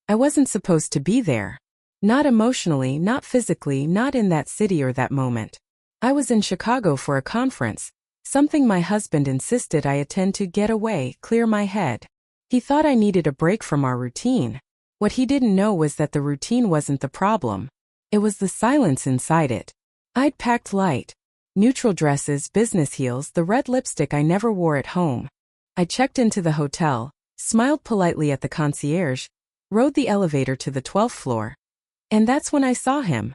I wasn't supposed to be there. Not emotionally, not physically, not in that city or that moment. I was in Chicago for a conference, something my husband insisted I attend to get away, clear my head. He thought I needed a break from our routine. What he didn't know was that the routine wasn't the problem. It was the silence inside it. I'd packed light. Neutral dresses, business heels, the red lipstick I never wore at home. I checked into the hotel, smiled politely at the concierge, rode the elevator to the 12th floor. And that's when I saw him.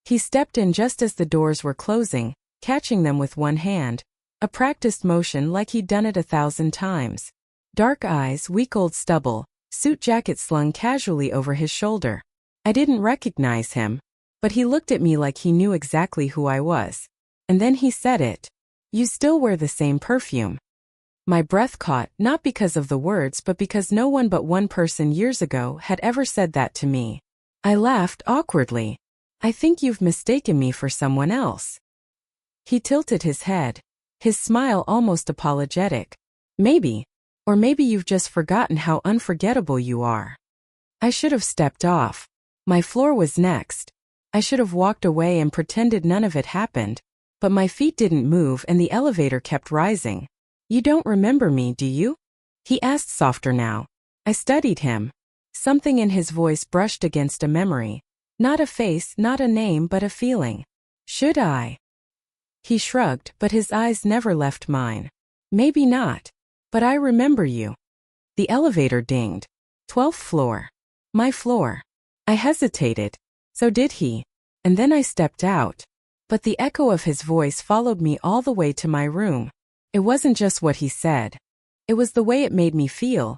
He stepped in just as the doors were closing, catching them with one hand, a practiced motion like he'd done it 1,000 times. Dark eyes, week-old stubble, suit jacket slung casually over his shoulder. I didn't recognize him, but he looked at me like he knew exactly who I was. And then he said it. "You still wear the same perfume." My breath caught, not because of the words but because no one but one person years ago had ever said that to me. I laughed awkwardly. "I think you've mistaken me for someone else." He tilted his head, his smile almost apologetic. "Maybe. Or maybe you've just forgotten how unforgettable you are." I should have stepped off. My floor was next. I should have walked away and pretended none of it happened. But my feet didn't move and the elevator kept rising. "You don't remember me, do you?" he asked, softer now. I studied him. Something in his voice brushed against a memory. Not a face, not a name, but a feeling. "Should I?" He shrugged, but his eyes never left mine. "Maybe not. But I remember you." The elevator dinged. 12th floor. My floor. I hesitated. So did he. And then I stepped out. But the echo of his voice followed me all the way to my room. It wasn't just what he said. It was the way it made me feel.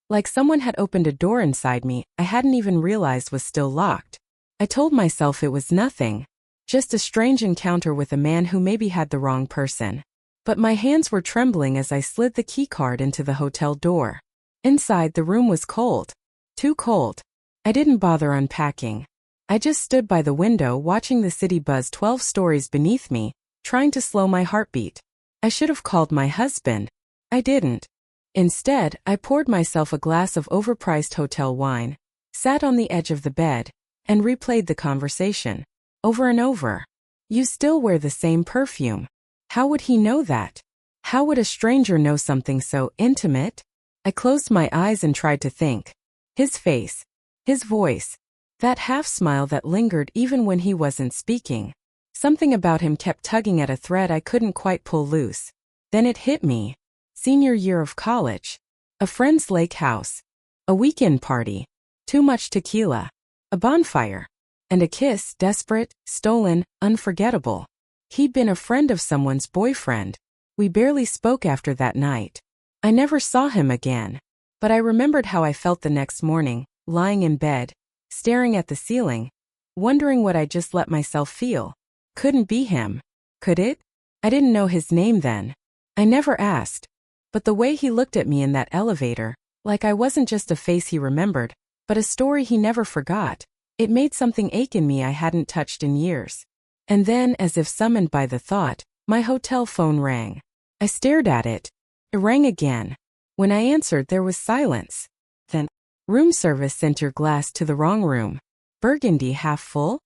Like someone had opened a door inside me I hadn't even realized was still locked. I told myself it was nothing. Just a strange encounter with a man who maybe had the wrong person. But my hands were trembling as I slid the keycard into the hotel door. Inside, the room was cold. Too cold. I didn't bother unpacking. I just stood by the window watching the city buzz 12 stories beneath me, trying to slow my heartbeat. I should have called my husband. I didn't. Instead, I poured myself a glass of overpriced hotel wine, sat on the edge of the bed, and replayed the conversation. Over and over. "You still wear the same perfume." How would he know that? How would a stranger know something so intimate? I closed my eyes and tried to think. His face. His voice. That half-smile that lingered even when he wasn't speaking. Something about him kept tugging at a thread I couldn't quite pull loose. Then it hit me. Senior year of college. A friend's lake house. A weekend party. Too much tequila. A bonfire. And a kiss, desperate, stolen, unforgettable. He'd been a friend of someone's boyfriend. We barely spoke after that night. I never saw him again. But I remembered how I felt the next morning, lying in bed, staring at the ceiling, wondering what I just let myself feel. Couldn't be him. Could it? I didn't know his name then. I never asked. But the way he looked at me in that elevator, like I wasn't just a face he remembered, but a story he never forgot, it made something ache in me I hadn't touched in years. And then, as if summoned by the thought, my hotel phone rang. I stared at it. It rang again. When I answered, there was silence. Then, "Room service sent your glass to the wrong room. Burgundy half full?"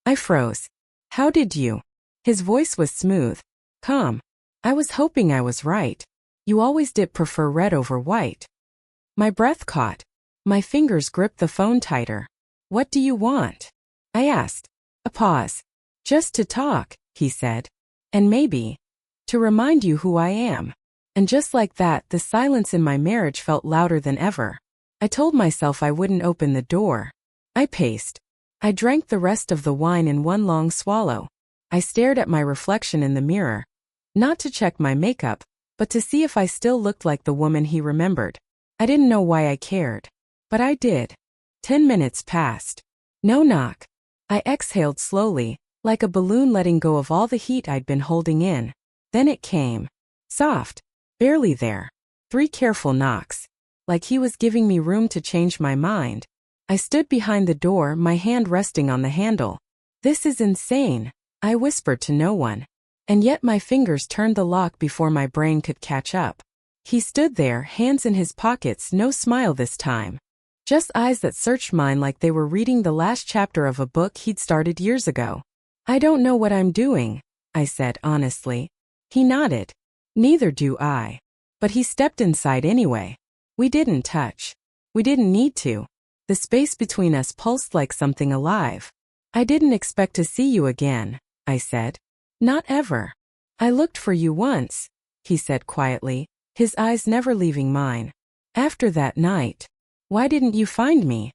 I froze. "How did you?" His voice was smooth. Calm. I was hoping I was right. "You always did prefer red over white." My breath caught. My fingers gripped the phone tighter. "What do you want?" I asked. A pause. "Just to talk," he said. "And maybe to remind you who I am." And just like that, the silence in my marriage felt louder than ever. I told myself I wouldn't open the door. I paced. I drank the rest of the wine in one long swallow. I stared at my reflection in the mirror. Not to check my makeup, but to see if I still looked like the woman he remembered. I didn't know why I cared. But I did. 10 minutes passed. No knock. I exhaled slowly, like a balloon letting go of all the heat I'd been holding in. Then it came. Soft. Barely there. 3 careful knocks. Like he was giving me room to change my mind. I stood behind the door, my hand resting on the handle. "This is insane," I whispered to no one. And yet my fingers turned the lock before my brain could catch up. He stood there, hands in his pockets, no smile this time. Just eyes that searched mine like they were reading the last chapter of a book he'd started years ago. I don't know what I'm doing, I said honestly. He nodded. Neither do I. But he stepped inside anyway. We didn't touch. We didn't need to. The space between us pulsed like something alive. I didn't expect to see you again, I said. Not ever. I looked for you once, he said quietly, his eyes never leaving mine. After that night. Why didn't you find me?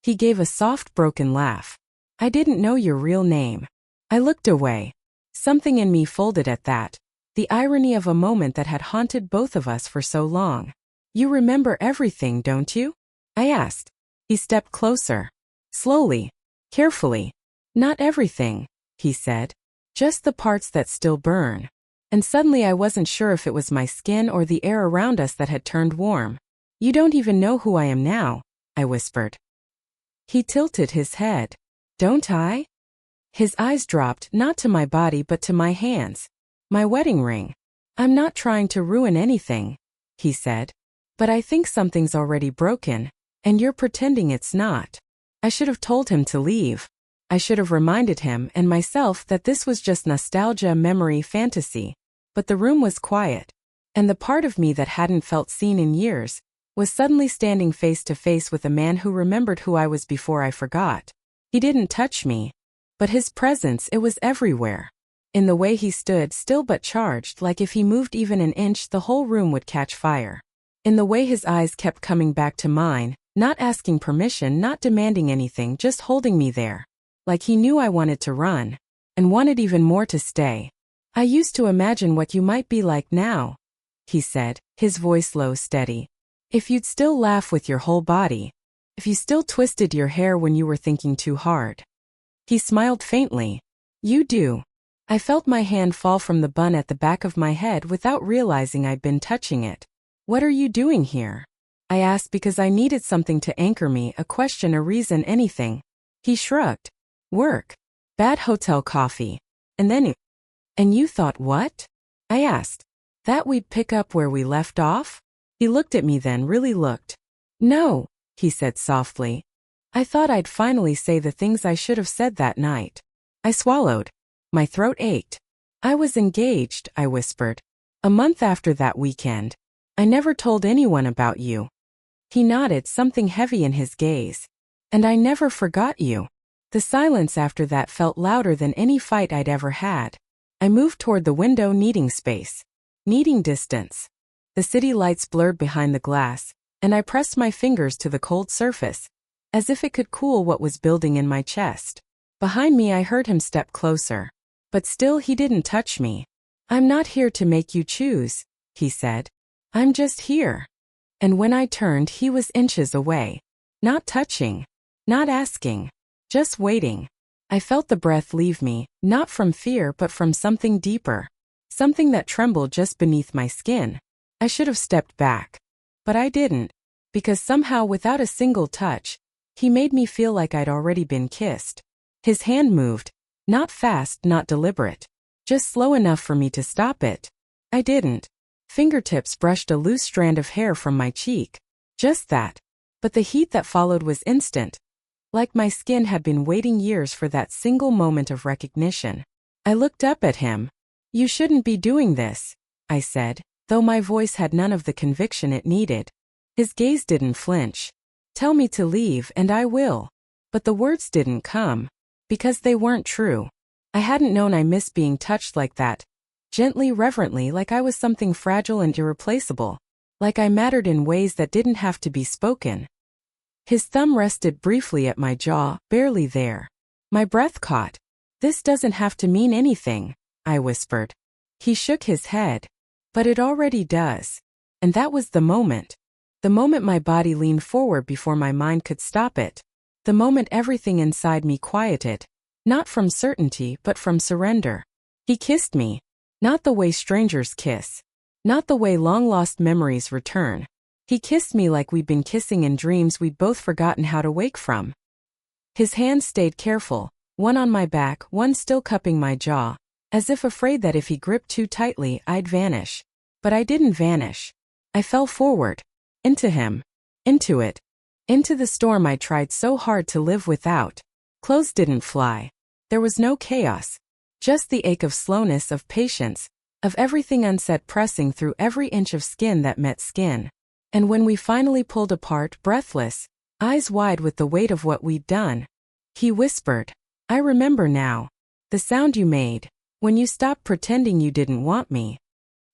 He gave a soft, broken laugh. I didn't know your real name. I looked away. Something in me folded at that. The irony of a moment that had haunted both of us for so long. You remember everything, don't you? I asked. He stepped closer. Slowly. Carefully. Not everything, he said. Just the parts that still burn. And suddenly I wasn't sure if it was my skin or the air around us that had turned warm. You don't even know who I am now, I whispered. He tilted his head. Don't I? His eyes dropped not to my body but to my hands. My wedding ring. I'm not trying to ruin anything, he said. But I think something's already broken, and you're pretending it's not. I should have told him to leave. I should have reminded him and myself that this was just nostalgia, memory, fantasy. But the room was quiet, and the part of me that hadn't felt seen in years was suddenly standing face to face with a man who remembered who I was before I forgot. He didn't touch me, but his presence, it was everywhere. In the way he stood still but charged, like if he moved even an inch the whole room would catch fire. In the way his eyes kept coming back to mine, not asking permission, not demanding anything, just holding me there. Like he knew I wanted to run, and wanted even more to stay. I used to imagine what you might be like now, he said, his voice low, steady. If you'd still laugh with your whole body. If you still twisted your hair when you were thinking too hard. He smiled faintly. You do. I felt my hand fall from the bun at the back of my head without realizing I'd been touching it. What are you doing here? I asked because I needed something to anchor me, a question, a reason, anything. He shrugged. Work. Bad hotel coffee. And then And you thought what? I asked. That we'd pick up where we left off? He looked at me then, really looked. No, he said softly. I thought I'd finally say the things I should have said that night. I swallowed. My throat ached. I was engaged, I whispered. A month after that weekend. I never told anyone about you. He nodded, something heavy in his gaze. And I never forgot you. The silence after that felt louder than any fight I'd ever had. I moved toward the window, needing space. Needing distance. The city lights blurred behind the glass, and I pressed my fingers to the cold surface, as if it could cool what was building in my chest. Behind me I heard him step closer. But still he didn't touch me. I'm not here to make you choose, he said. I'm just here. And when I turned, he was inches away. Not touching. Not asking. Just waiting. I felt the breath leave me, not from fear but from something deeper. Something that trembled just beneath my skin. I should have stepped back. But I didn't. Because somehow, without a single touch, he made me feel like I'd already been kissed. His hand moved. Not fast, not deliberate. Just slow enough for me to stop it. I didn't. Fingertips brushed a loose strand of hair from my cheek. Just that. But the heat that followed was instant. Like my skin had been waiting years for that single moment of recognition. I looked up at him. You shouldn't be doing this, I said, though my voice had none of the conviction it needed. His gaze didn't flinch. Tell me to leave and I will. But the words didn't come. Because they weren't true. I hadn't known I missed being touched like that. Gently, reverently, like I was something fragile and irreplaceable. Like I mattered in ways that didn't have to be spoken. His thumb rested briefly at my jaw, barely there. My breath caught. This doesn't have to mean anything, I whispered. He shook his head. But it already does. And that was the moment. The moment my body leaned forward before my mind could stop it. The moment everything inside me quieted. Not from certainty but from surrender. He kissed me. Not the way strangers kiss. Not the way long-lost memories return. He kissed me like we'd been kissing in dreams we'd both forgotten how to wake from. His hands stayed careful, one on my back, one still cupping my jaw, as if afraid that if he gripped too tightly, I'd vanish. But I didn't vanish. I fell forward. Into him. Into it. Into the storm I tried so hard to live without. Clothes didn't fly. There was no chaos. Just the ache of slowness, of patience, of everything unsaid pressing through every inch of skin that met skin. And when we finally pulled apart, breathless, eyes wide with the weight of what we'd done, he whispered, "I remember now. The sound you made, when you stopped pretending you didn't want me."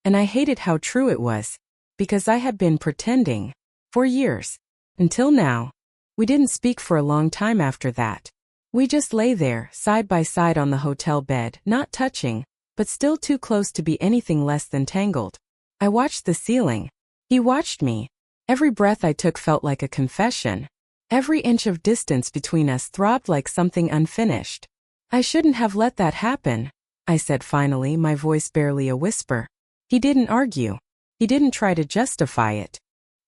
And I hated how true it was, because I had been pretending. For years. Until now. We didn't speak for a long time after that. We just lay there, side by side on the hotel bed, not touching, but still too close to be anything less than tangled. I watched the ceiling. He watched me. Every breath I took felt like a confession. Every inch of distance between us throbbed like something unfinished. "I shouldn't have let that happen," I said finally, my voice barely a whisper. He didn't argue. He didn't try to justify it.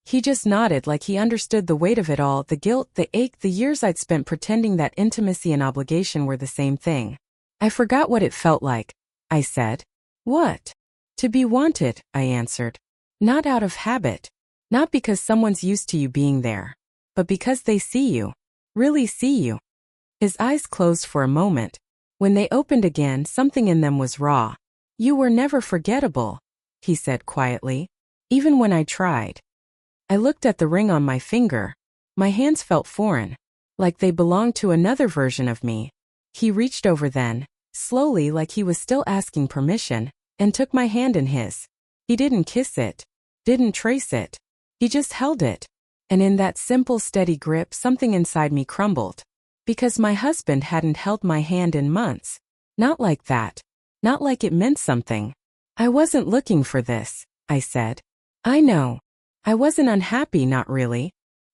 He just nodded like he understood the weight of it all, the guilt, the ache, the years I'd spent pretending that intimacy and obligation were the same thing. "I forgot what it felt like," I said. "What?" "To be wanted," I answered. "Not out of habit. Not because someone's used to you being there. But because they see you. Really see you." His eyes closed for a moment. When they opened again, something in them was raw. "You were never forgettable," he said quietly. "Even when I tried." I looked at the ring on my finger. My hands felt foreign, like they belonged to another version of me. He reached over then, slowly like he was still asking permission, and took my hand in his. He didn't kiss it. Didn't trace it. He just held it. And in that simple, steady grip, something inside me crumbled. Because my husband hadn't held my hand in months. Not like that. Not like it meant something. "I wasn't looking for this," I said. "I know. I wasn't unhappy, not really.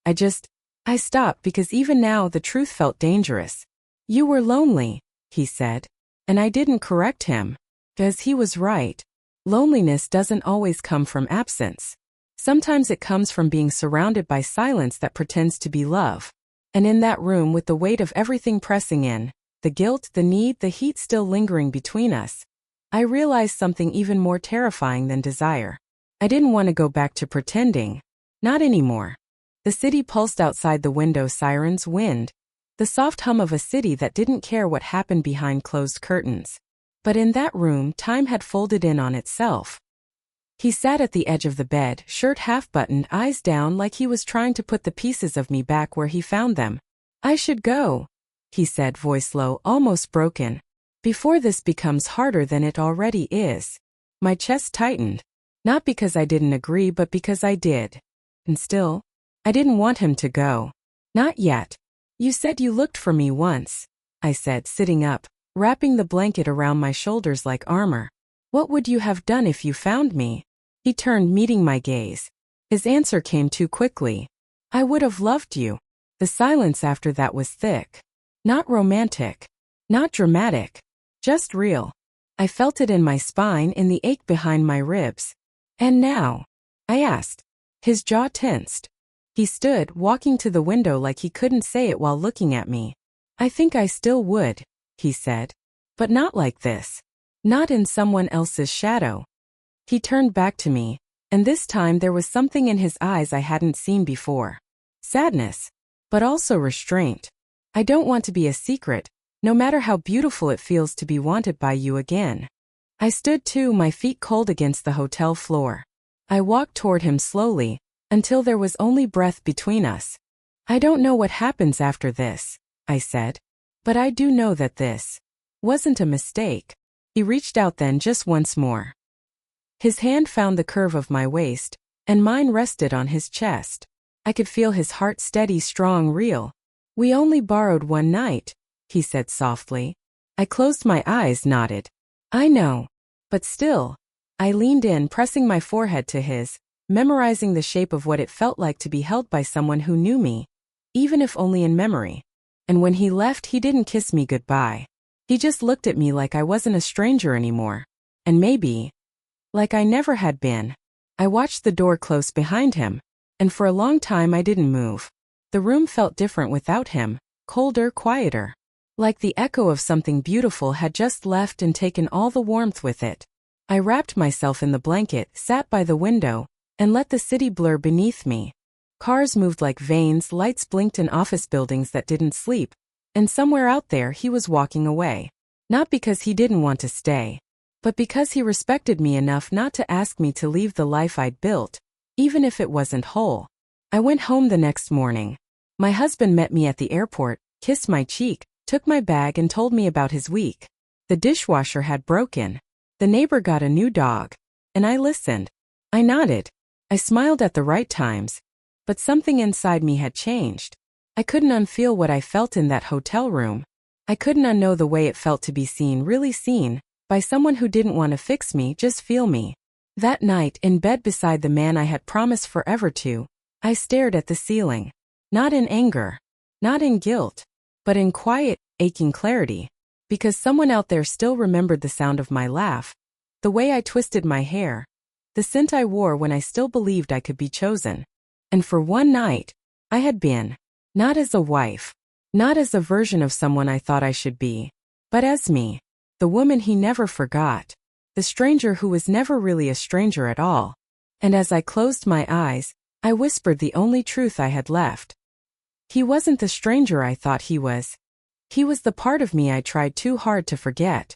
I stopped because even now the truth felt dangerous." "You were lonely," he said. And I didn't correct him. Because he was right. Loneliness doesn't always come from absence. Sometimes it comes from being surrounded by silence that pretends to be love. And in that room, with the weight of everything pressing in, the guilt, the need, the heat still lingering between us, I realized something even more terrifying than desire. I didn't want to go back to pretending. Not anymore. The city pulsed outside the window, sirens, wind. The soft hum of a city that didn't care what happened behind closed curtains. But in that room, time had folded in on itself. He sat at the edge of the bed, shirt half-buttoned, eyes down, like he was trying to put the pieces of me back where he found them. "I should go," he said, voice low, almost broken. "Before this becomes harder than it already is." My chest tightened. Not because I didn't agree, but because I did. And still, I didn't want him to go. "Not yet. You said you looked for me once," I said, sitting up, wrapping the blanket around my shoulders like armor. "What would you have done if you found me?" He turned, meeting my gaze. His answer came too quickly. "I would have loved you." The silence after that was thick. Not romantic. Not dramatic. Just real. I felt it in my spine, in the ache behind my ribs. "And now?" I asked. His jaw tensed. He stood, walking to the window like he couldn't say it while looking at me. "I think I still would," he said. "But not like this. Not in someone else's shadow." He turned back to me, and this time there was something in his eyes I hadn't seen before. Sadness. But also restraint. "I don't want to be a secret, no matter how beautiful it feels to be wanted by you again." I stood too, my feet cold against the hotel floor. I walked toward him slowly, until there was only breath between us. "I don't know what happens after this," I said. "But I do know that this wasn't a mistake." He reached out then, just once more. His hand found the curve of my waist, and mine rested on his chest. I could feel his heart, steady, strong, real. "We only borrowed one night," he said softly. I closed my eyes, nodded. "I know. But still." I leaned in, pressing my forehead to his, memorizing the shape of what it felt like to be held by someone who knew me, even if only in memory. And when he left, he didn't kiss me goodbye. He just looked at me like I wasn't a stranger anymore. And maybe, like I never had been. I watched the door close behind him, and for a long time I didn't move. The room felt different without him, colder, quieter. Like the echo of something beautiful had just left and taken all the warmth with it. I wrapped myself in the blanket, sat by the window, and let the city blur beneath me. Cars moved like veins, lights blinked in office buildings that didn't sleep, and somewhere out there he was walking away. Not because he didn't want to stay, but because he respected me enough not to ask me to leave the life I'd built, even if it wasn't whole. I went home the next morning. My husband met me at the airport, kissed my cheek, took my bag and told me about his week. The dishwasher had broken. The neighbor got a new dog. And I listened. I nodded. I smiled at the right times. But something inside me had changed. I couldn't unfeel what I felt in that hotel room. I couldn't unknow the way it felt to be seen, really seen, by someone who didn't want to fix me, just feel me. That night, in bed beside the man I had promised forever to, I stared at the ceiling. Not in anger. Not in guilt. But in quiet, aching clarity. Because someone out there still remembered the sound of my laugh, the way I twisted my hair, the scent I wore when I still believed I could be chosen. And for one night, I had been. Not as a wife. Not as a version of someone I thought I should be. But as me. The woman he never forgot. The stranger who was never really a stranger at all. And as I closed my eyes, I whispered the only truth I had left. He wasn't the stranger I thought he was. He was the part of me I tried too hard to forget.